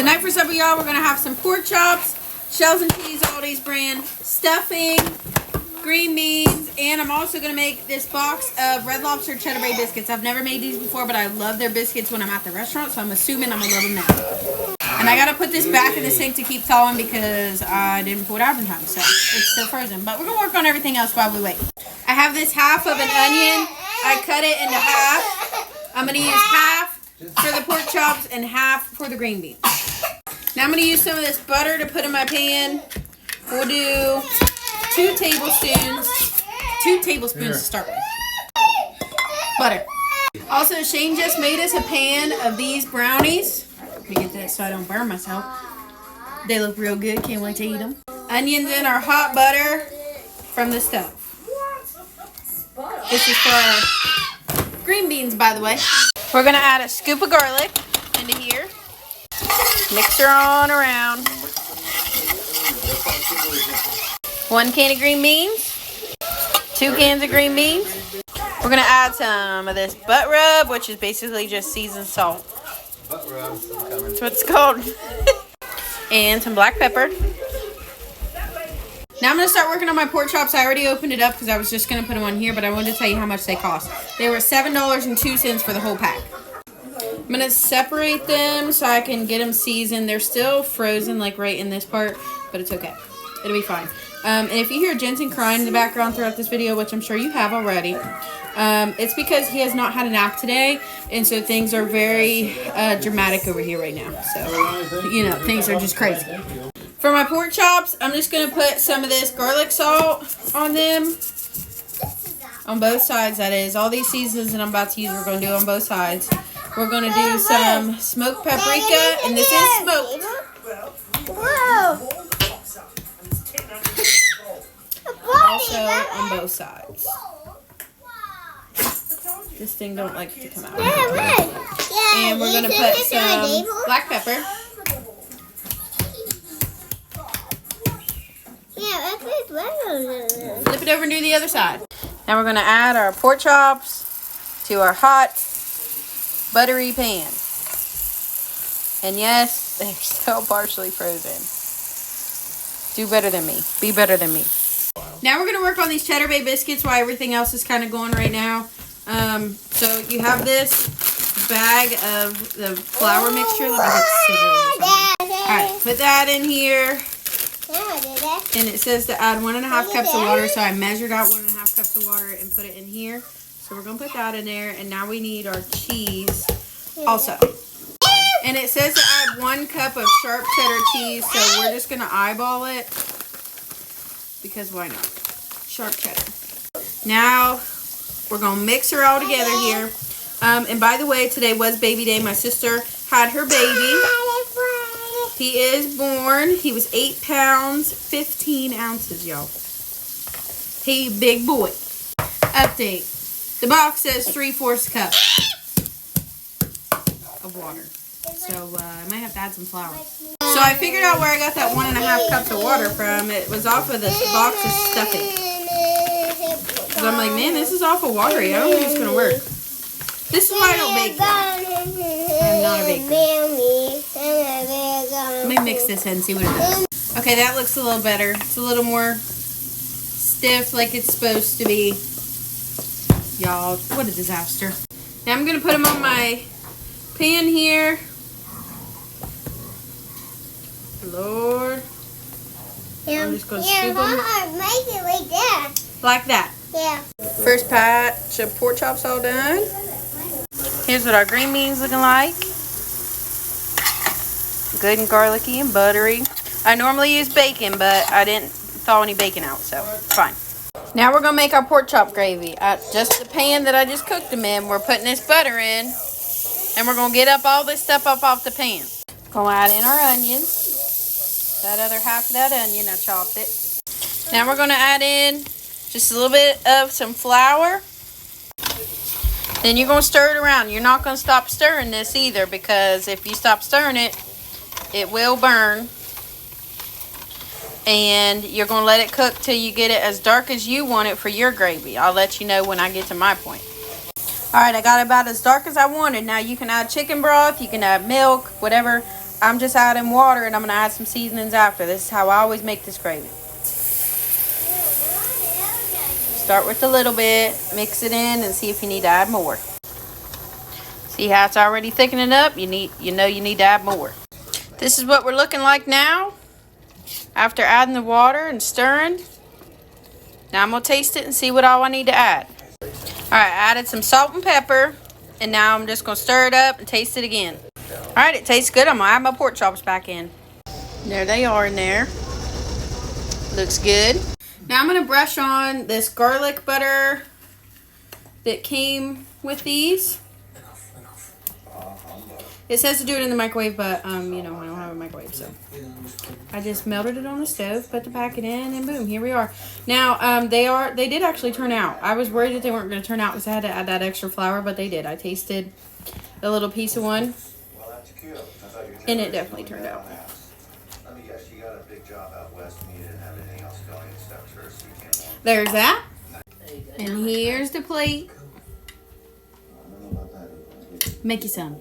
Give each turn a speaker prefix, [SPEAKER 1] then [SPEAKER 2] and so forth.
[SPEAKER 1] Tonight for supper, y'all, we're going to have some pork chops, shells and cheese, Aldi's brand, stuffing, green beans, and I'm also going to make this box of Red Lobster Cheddar Bay biscuits. I've never made these before, but I love their biscuits when I'm at the restaurant, so I'm assuming I'm going to love them now. And I got to put this back in the sink to keep thawing because I didn't pull it out in time, so it's still frozen. But we're going to work on everything else while we wait. I have this half of an onion. I cut it into half. I'm going to use half for the pork chops and half for the green beans. Now I'm going to use some of this butter to put in my pan. We'll do 2 tablespoons to start with. Butter. Also, Shane just made us a pan of these brownies. Let me get this so I don't burn myself. They look real good. Can't wait to eat them. Onions in our hot butter from the stove. This is for our green beans, by the way. We're going to add a scoop of garlic into here. Mix her on around. 1 can of green beans. 2 cans of green beans. We're going to add some of this butt rub, which is basically just seasoned salt.
[SPEAKER 2] Butt rub.
[SPEAKER 1] That's what it's called. And some black pepper. Now I'm going to start working on my pork chops. I already opened it up because I was just going to put them on here, but I wanted to tell you how much they cost. They were $7.02 for the whole pack. I'm going to separate them so I can get them seasoned. They're still frozen, like right in this part, but it's okay. It'll be fine. And if you hear Jensen crying in the background throughout this video, which I'm sure you have already, it's because he has not had a nap today, and so things are very dramatic over here right now. So, you know, things are just crazy. For my pork chops, I'm just going to put some of this garlic salt on them. On both sides, that is. All these seasons that I'm about to use, we're going to do on both sides. We're going to do some smoked paprika, and this is smoked. Also on both sides. This thing don't like to come out. And we're going to put some black pepper. Flip it over and do the other side. Now we're going to add our pork chops to our hot, buttery pan. And yes, they're still partially frozen. Do better than me. Be better than me. Now we're going to work on these Cheddar Bay biscuits while everything else is kind of going right now. So you have this bag of the flour mixture. Let me get scissors or something. Alright, put that in here. And it says to add 1.5 cups of water. So I measured out 1.5 cups of water and put it in here. So we're going to put that in there. And now we need our cheese also. And it says to add 1 cup of sharp cheddar cheese. So we're just going to eyeball it. Because why not? Sharp cheddar. Now we're going to mix her all together here. And by the way, today was baby day. My sister had her baby. He is born. He was 8 pounds, 15 ounces, y'all. He big boy. Update. The box says 3/4 cup of water. So I might have to add some flour. So I figured out where I got that 1.5 cups of water from. It was off of this box of stuffing. Because I'm like, man, this is awful watery. I don't think it's going to work. This is why I don't bake. I'm not a baker. Let me mix this in and see what it does. Okay, that looks a little better. It's a little more stiff like it's supposed to be. Y'all, what a disaster. Now I'm going to put them on my pan here. Lord. I'm just going to scoop them.
[SPEAKER 3] Make it like that.
[SPEAKER 1] Like that.
[SPEAKER 3] Yeah.
[SPEAKER 1] First patch of pork chops all done. Here's what our green beans looking like. Good and garlicky and buttery. I normally use bacon, but I didn't thaw any bacon out, so it's fine. Now we're going to make our pork chop gravy. Just the pan that I just cooked them in, we're putting this butter in. And we're going to get up all this stuff up off the pan. Going to add in our onions. That other half of that onion, I chopped it. Now we're going to add in just a little bit of some flour. Then you're going to stir it around. You're not going to stop stirring this either, because if you stop stirring it, it will burn. And you're going to let it cook till you get it as dark as you want it for your gravy. I'll let you know when I get to my point. Alright, I got it about as dark as I wanted. Now you can add chicken broth, you can add milk, whatever. I'm just adding water, and I'm going to add some seasonings after. This is how I always make this gravy. Start with a little bit, mix it in, and see if you need to add more. See how it's already thickening up? You need to add more. This is what we're looking like now after adding the water and stirring. Now I'm going to taste it and see what all I need to add. Alright, I added some salt and pepper, and now I'm just going to stir it up and taste it again. Alright, it tastes good. I'm going to add my pork chops back in. There they are in there. Looks good. Now I'm going to brush on this garlic butter that came with these. It says to do it in the microwave, but you know, I don't have a microwave, so I just melted it on the stove, put the packet in, and boom, here we are. Now, they did actually turn out. I was worried that they weren't going to turn out because I had to add that extra flour, but they did. I tasted a little piece of one, and it definitely turned out.
[SPEAKER 2] Let me guess, you got a big job out west and you didn't have anything else going except for so you can't walk.
[SPEAKER 1] There's that. And here's the plate. Make you some.